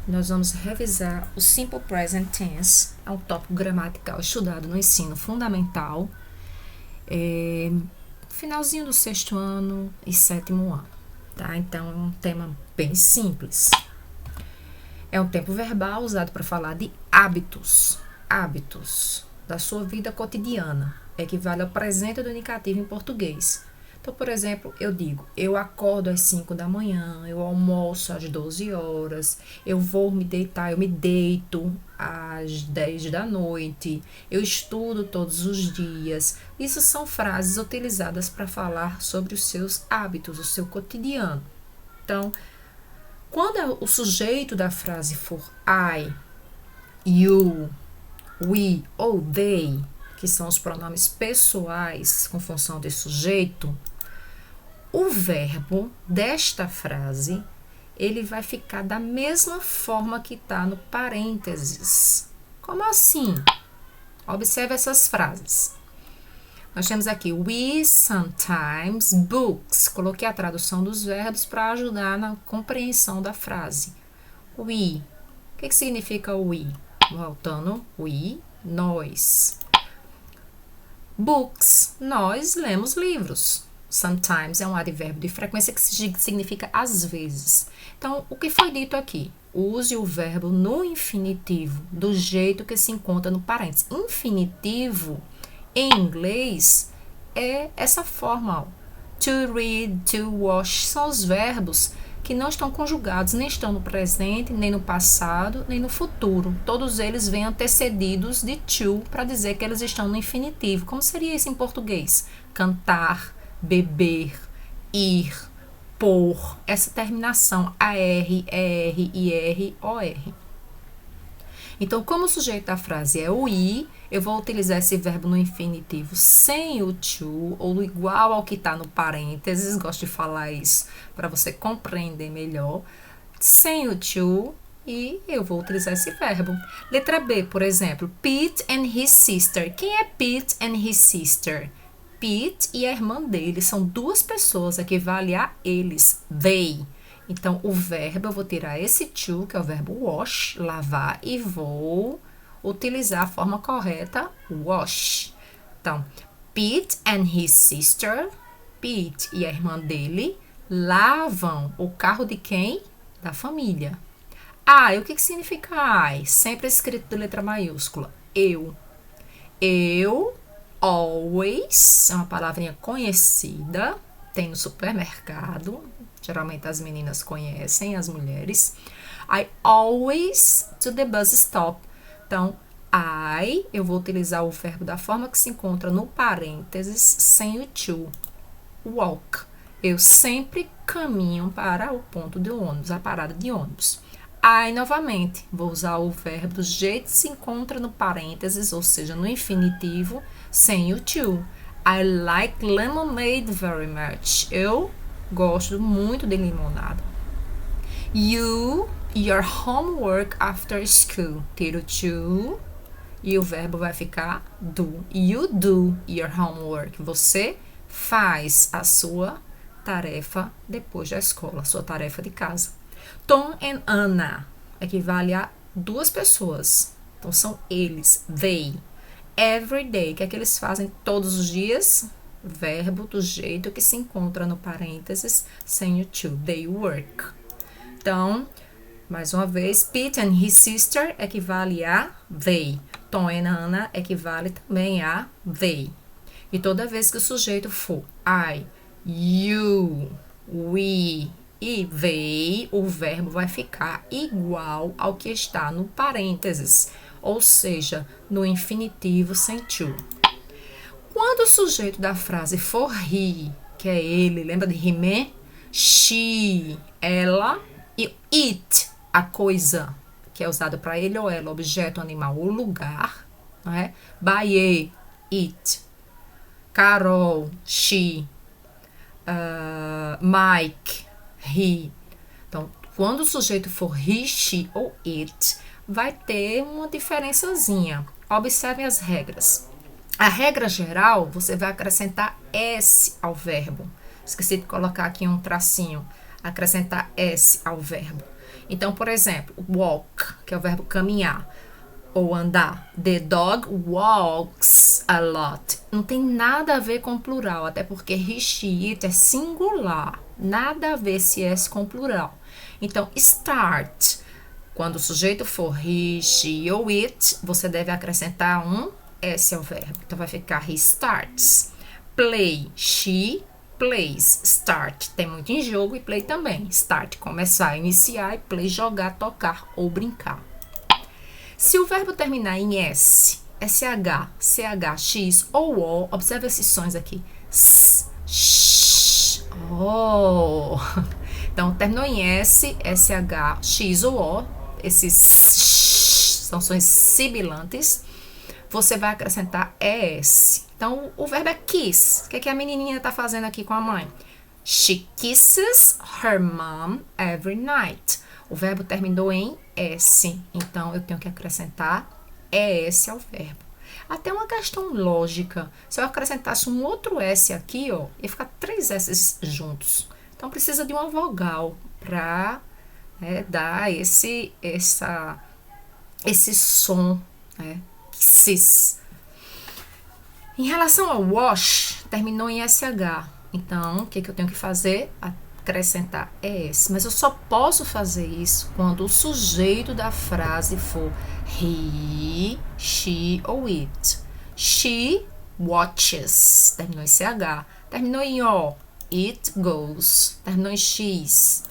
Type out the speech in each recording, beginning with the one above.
nós vamos revisar o Simple Present Tense, é um tópico gramatical estudado no ensino fundamental, finalzinho do 6º ano e 7º ano, tá? Então, é um tema bem simples. É um tempo verbal usado para falar de hábitos da sua vida cotidiana. Equivale ao presente do indicativo em português. Então, por exemplo, eu digo, eu acordo às 5 da manhã, eu almoço às 12 horas, eu vou me deitar, eu me deito às 10 da noite, eu estudo todos os dias. Isso são frases utilizadas para falar sobre os seus hábitos, o seu cotidiano. Então, quando o sujeito da frase for I, you, we ou they, que são os pronomes pessoais com função de sujeito, o verbo desta frase, ele vai ficar da mesma forma que está no parênteses. Como assim? Observe essas frases. Nós temos aqui, we sometimes books. Coloquei a tradução dos verbos para ajudar na compreensão da frase. We. O que significa we? Voltando, we, nós. Books, nós lemos livros. Sometimes é um advérbio de frequência que significa às vezes. Então, o que foi dito aqui? Use o verbo no infinitivo, do jeito que se encontra no parênteses. Infinitivo, em inglês, é essa forma. Ó. To read, to wash, são os verbos que não estão conjugados, nem estão no presente, nem no passado, nem no futuro. Todos eles vêm antecedidos de to para dizer que eles estão no infinitivo. Como seria isso em português? Cantar, beber, ir, pôr. Essa terminação AR, ER, IR, OR. Então, como o sujeito da frase é o I, eu vou utilizar esse verbo no infinitivo sem o to, ou igual ao que está no parênteses, gosto de falar isso para você compreender melhor, sem o to, e eu vou utilizar esse verbo. Letra B, por exemplo, Pete and his sister. Quem é Pete and his sister? Pete e a irmã dele são duas pessoas, equivale a eles, they. Então, o verbo, eu vou tirar esse to, que é o verbo wash, lavar, e vou utilizar a forma correta, wash. Então, Pete and his sister, Pete e a irmã dele, lavam o carro de quem? Da família. E o que significa I? Sempre escrito de letra maiúscula. Eu, always, é uma palavrinha conhecida, tem no supermercado, geralmente as meninas conhecem, as mulheres. I always to the bus stop. Então, eu vou utilizar o verbo da forma que se encontra no parênteses, sem o to. Walk. Eu sempre caminho para o ponto de ônibus, a parada de ônibus. Novamente, vou usar o verbo do jeito que se encontra no parênteses, ou seja, no infinitivo, sem o to. I like lemonade very much. Eu gosto muito de limonada. You, your homework after school. Tiro to e o verbo vai ficar do. You do your homework. Você faz a sua tarefa depois da escola, a sua tarefa de casa. Tom and Anna equivale a duas pessoas. Então, são eles, they. Every day, que é que eles fazem todos os dias? Verbo do jeito que se encontra no parênteses, sem o to. They work. Então, mais uma vez, Pete and his sister equivale a they. Tom and Anna equivale também a they. E toda vez que o sujeito for I, you, we e they, o verbo vai ficar igual ao que está no parênteses, ou seja, no infinitivo sem to. Quando o sujeito da frase for he, que é ele, lembra de He-Man? She, ela, e it, a coisa, que é usado para ele ou ela, objeto, animal ou lugar, não é? Baie, it. Carol, she. Mike, he. Então, quando o sujeito for he, she ou it, vai ter uma diferençazinha. Observe as regras. A regra geral, você vai acrescentar S ao verbo. Esqueci de colocar aqui um tracinho. Acrescentar S ao verbo. Então, por exemplo, walk, que é o verbo caminhar ou andar. The dog walks a lot. Não tem nada a ver com plural, até porque he, she, it é singular. Nada a ver se é com plural. Então, start. Quando o sujeito for he, she ou it, você deve acrescentar um S ao verbo. Então, vai ficar he starts. Play, she plays. Start tem muito em jogo e play também. Start, começar, iniciar, e play, jogar, tocar ou brincar. Se o verbo terminar em S, SH, CH, X ou O, observe esses sons aqui. S, sh, O. Então, terminou em S, SH, X ou O, esses sh, são sons sibilantes, você vai acrescentar ES. Então, o verbo é kiss. O que a menininha está fazendo aqui com a mãe? She kisses her mom every night. O verbo terminou em S, então eu tenho que acrescentar ES ao verbo. Até uma questão lógica. Se eu acrescentasse um outro S aqui, ó, ia ficar 3 S juntos. Então, precisa de uma vogal para dar esse som, né? Kisses. Em relação ao wash, terminou em SH. Então, o que eu tenho que fazer? Acrescentar ES. Mas eu só posso fazer isso quando o sujeito da frase for he, she ou it. She watches. Terminou em CH. Terminou em O. It goes. Terminou em X.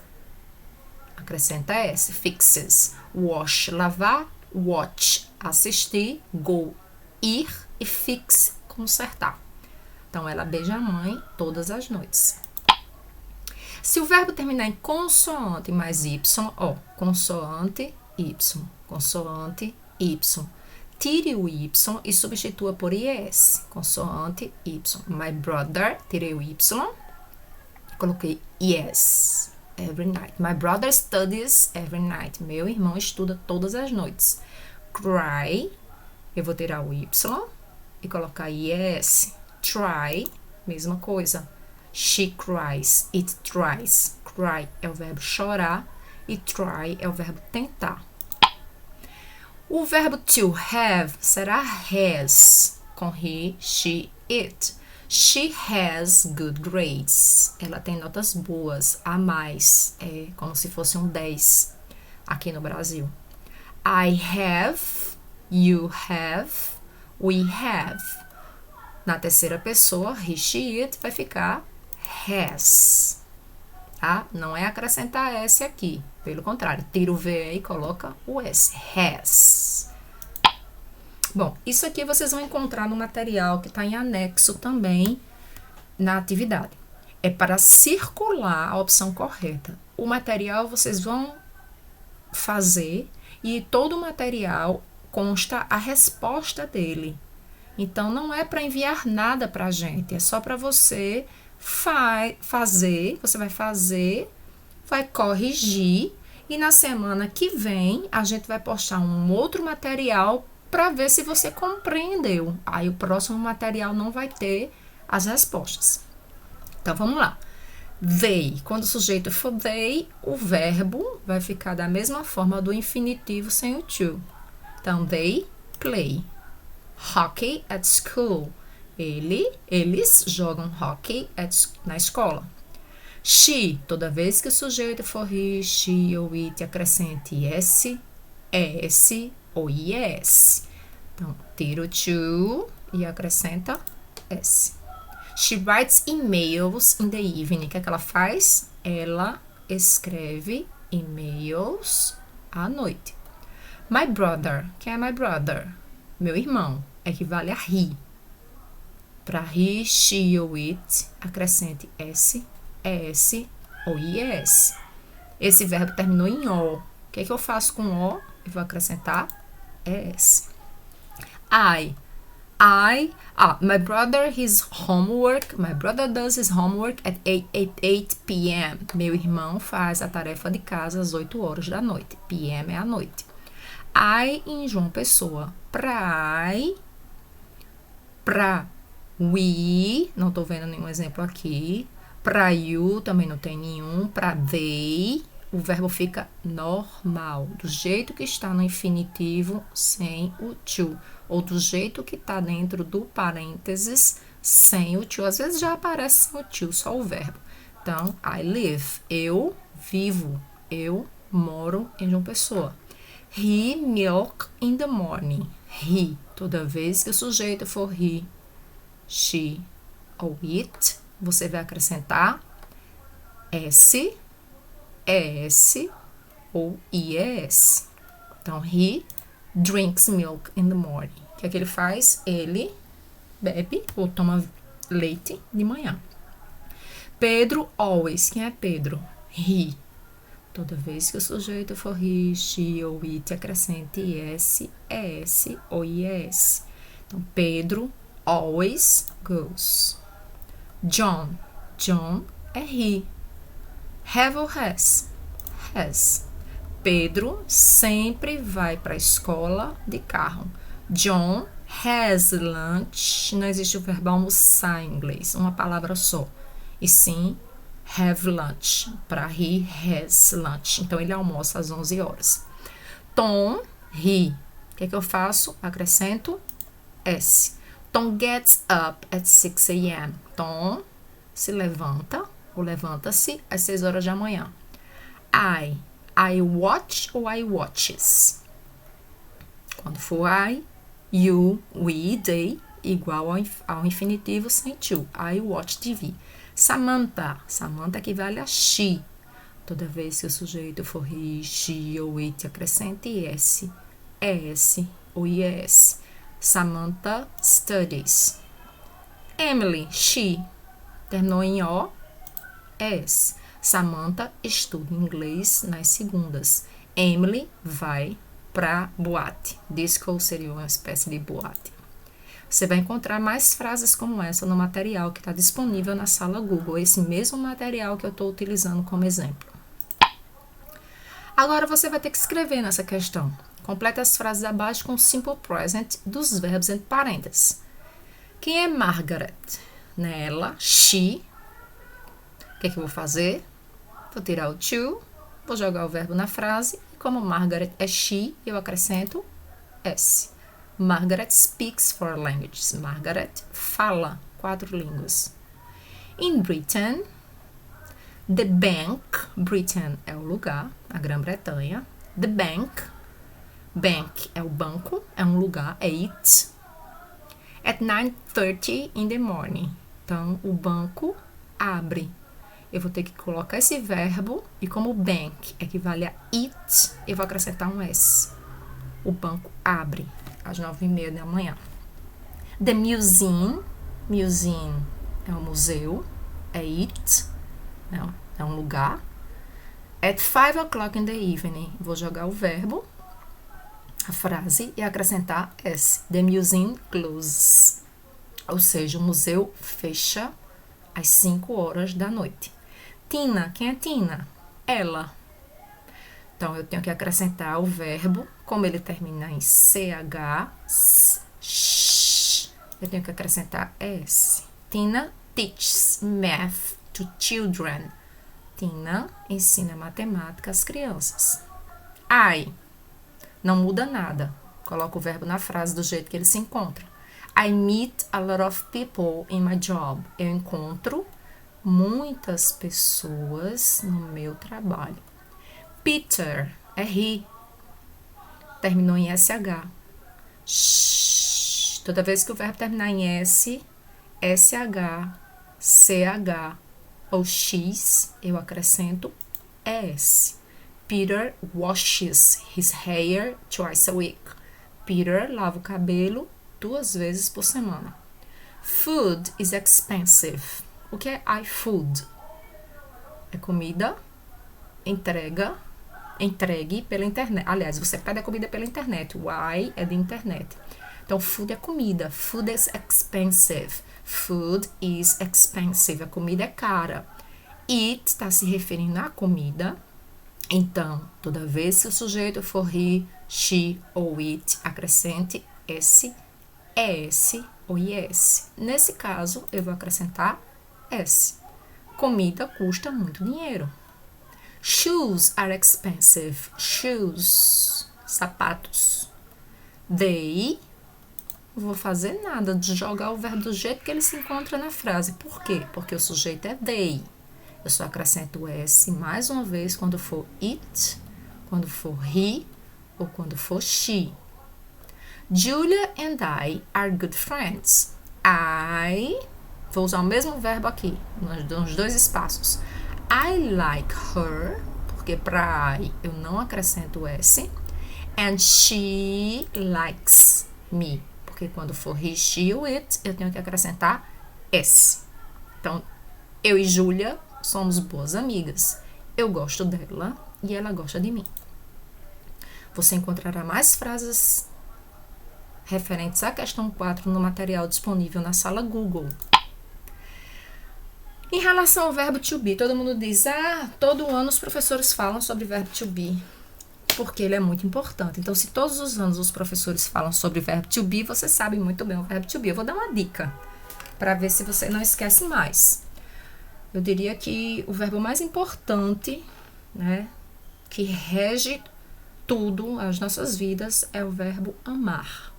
Acrescenta S. Fixes. Wash, lavar. Watch, assistir. Go, ir. E fix, consertar. Então, ela beija a mãe todas as noites. Se o verbo terminar em consoante mais Y, ó, consoante, Y, consoante, Y. Tire o Y e substitua por IS, consoante, Y. My brother, tirei o Y, coloquei yes, every night. My brother studies every night. Meu irmão estuda todas as noites. Cry, eu vou tirar o Y e colocar yes. Try, mesma coisa. She cries, it tries. Cry é o verbo chorar e try é o verbo tentar. O verbo to have será has, com he, she, it. She has good grades. Ela tem notas boas, a mais, é como se fosse um 10 aqui no Brasil. I have, you have, we have. Na terceira pessoa, he, she, it, vai ficar has. Tá? Não é acrescentar S aqui. Pelo contrário, tira o V e coloca o S. Has. Bom, isso aqui vocês vão encontrar no material que está em anexo também na atividade. É para circular a opção correta. O material vocês vão fazer e todo o material consta a resposta dele. Então, não é para enviar nada para a gente, é só para você fazer, você vai fazer, vai corrigir e na semana que vem a gente vai postar um outro material para ver se você compreendeu. Aí o próximo material não vai ter as respostas. Então, vamos lá. They, quando o sujeito for they, o verbo vai ficar da mesma forma do infinitivo sem o to. Então, they play hockey at school. Eles jogam hockey na escola. She, toda vez que o sujeito for he, she ou it, acrescente s, es ou is. Então, tira o to e acrescenta s. She writes emails in the evening. O que é que ela faz? Ela escreve e-mails à noite. My brother. Quem é my brother? Meu irmão. Equivale a he. Para he, she ou it, acrescente s, es ou is. Esse verbo terminou em o. O que é que eu faço com o? Eu vou acrescentar es. My brother does his homework at 8 p.m. Meu irmão faz a tarefa de casa às 8 horas da noite. PM é a noite. I em João Pessoa. Pra we, não tô vendo nenhum exemplo aqui. Pra you, também não tem nenhum. Pra they, o verbo fica normal, do jeito que está no infinitivo sem o to, ou do jeito que está dentro do parênteses sem o to. Às vezes já aparece sem o to, só o verbo. Então, I live, eu vivo, eu moro em João Pessoa. He milk in the morning. He, toda vez que o sujeito for he, she ou it, você vai acrescentar s, es ou ies. Então, he drinks milk in the morning. O que é que ele faz? Ele bebe ou toma leite de manhã. Pedro always. Quem é Pedro? He. Toda vez que o sujeito for he, she ou it, acrescente es, es ou ies. Então, Pedro always goes. John. John é he. Have ou has? Has. Pedro sempre vai para a escola de carro. John has lunch. Não existe o verbo almoçar em inglês, uma palavra só. E sim, have lunch. Para he has lunch. Então, ele almoça às 11 horas. Tom, he. O que é que eu faço? Acrescento s. Tom gets up at 6 a.m. Tom se levanta ou levanta-se às 6 horas da manhã. I watch ou I watches? Quando for I, you, we, they, igual ao infinitivo sem to. I watch TV. Samantha. Samantha equivale a she. Toda vez que o sujeito for he, she ou it, acrescente s, es ou ies. Samantha studies. Emily, she. Terminou em o, s. Samantha estuda inglês nas segundas. Emily vai para boate. Disco seria uma espécie de boate. Você vai encontrar mais frases como essa no material que está disponível na sala Google. Esse mesmo material que eu estou utilizando como exemplo. Agora você vai ter que escrever nessa questão. Complete as frases abaixo com o simple present dos verbos entre parênteses. Quem é Margaret? Nela, she. O que é que eu vou fazer? Vou tirar o to, vou jogar o verbo na frase. E como Margaret é she, eu acrescento s. Margaret speaks 4 languages. Margaret fala 4 línguas. In Britain, the bank. Britain é o lugar, a Grã-Bretanha. The bank. Bank é o banco, é um lugar, é it. At 9:30 in the morning. Então, o banco abre. Eu vou ter que colocar esse verbo e como bank equivale a it, eu vou acrescentar um s. O banco abre às 9:30 da manhã. The museum. Museum é um museu, é it, é um lugar. At 5 o'clock in the evening, vou jogar o verbo, a frase e acrescentar s. The museum closes. Ou seja, o museu fecha às 5 horas da noite. Tina, quem é Tina? Ela. Então, eu tenho que acrescentar o verbo, como ele termina em ch, eu tenho que acrescentar s. Tina teaches math to children. Tina ensina matemática às crianças. I. Não muda nada. Coloco o verbo na frase do jeito que ele se encontra. I meet a lot of people in my job. Eu encontro muitas pessoas no meu trabalho. Peter é he. Terminou em sh. Toda vez que o verbo terminar em s, sh, ch ou x, eu acrescento s. Peter washes his hair twice a week. Peter lava o cabelo 2 vezes por semana. Food is expensive. O que é iFood? É comida entregue pela internet. Aliás, você pede a comida pela internet. O I é de internet. Então, food é comida. Food is expensive. Food is expensive. A comida é cara. It está se referindo à comida. Então, toda vez que o sujeito for he, she ou it, acrescente s, es ou is. Nesse caso, eu vou acrescentar s. Comida custa muito dinheiro. Shoes are expensive. Shoes, sapatos. They, não vou fazer nada de jogar o verbo do jeito que ele se encontra na frase. Por quê? Porque o sujeito é they. Eu só acrescento o S mais uma vez quando for it, quando for he ou quando for she. Julia and I are good friends. Vou usar o mesmo verbo aqui, nos dois espaços. I like her, porque para I eu não acrescento o S. And she likes me, porque quando for he, she ou it, eu tenho que acrescentar S. Então, eu e Julia somos boas amigas. Eu gosto dela e ela gosta de mim. Você encontrará mais frases referentes à questão 4 no material disponível na sala Google. Em relação ao verbo to be, todo mundo diz, todo ano os professores falam sobre o verbo to be, porque ele é muito importante. Então, se todos os anos os professores falam sobre o verbo to be, você sabe muito bem o verbo to be. Eu vou dar uma dica, para ver se você não esquece mais. Eu diria que o verbo mais importante, né, que rege tudo, as nossas vidas, é o verbo amar.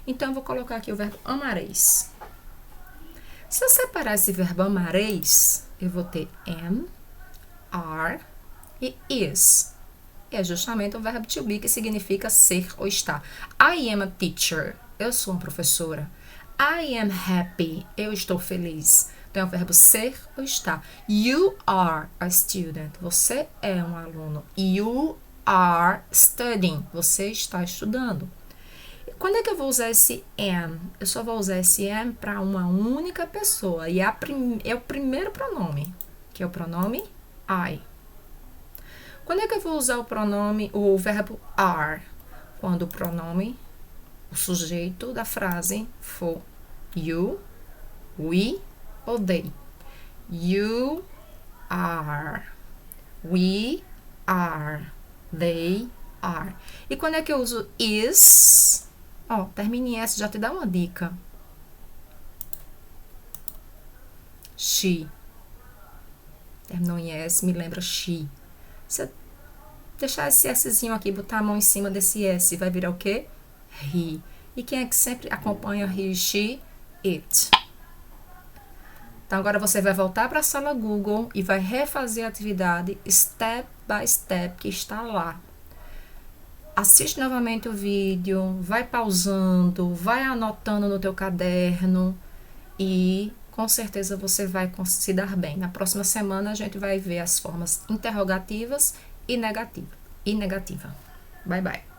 Então, eu vou colocar aqui o verbo amareis. Se eu separar esse verbo amareis, eu vou ter am, are e is. E é justamente o verbo to be, que significa ser ou estar. I am a teacher. Eu sou uma professora. I am happy. Eu estou feliz. Então, é o verbo ser ou estar. You are a student. Você é um aluno. You are studying. Você está estudando. Quando é que eu vou usar esse am? Eu só vou usar esse am para uma única pessoa. E é o primeiro pronome, que é o pronome I. Quando é que eu vou usar o verbo are? Quando o pronome, o sujeito da frase for you, we ou they. You are. We are. They are. E quando é que eu uso is? Termina em S, já te dá uma dica. She. Terminou em S, me lembra she. Se deixar esse Szinho aqui, botar a mão em cima desse S, vai virar o quê? He. E quem é que sempre acompanha he, she? It. Então, agora você vai voltar para a sala Google e vai refazer a atividade step by step que está lá. Assiste novamente o vídeo, vai pausando, vai anotando no teu caderno e com certeza você vai se dar bem. Na próxima semana a gente vai ver as formas interrogativas e negativa. Bye, bye.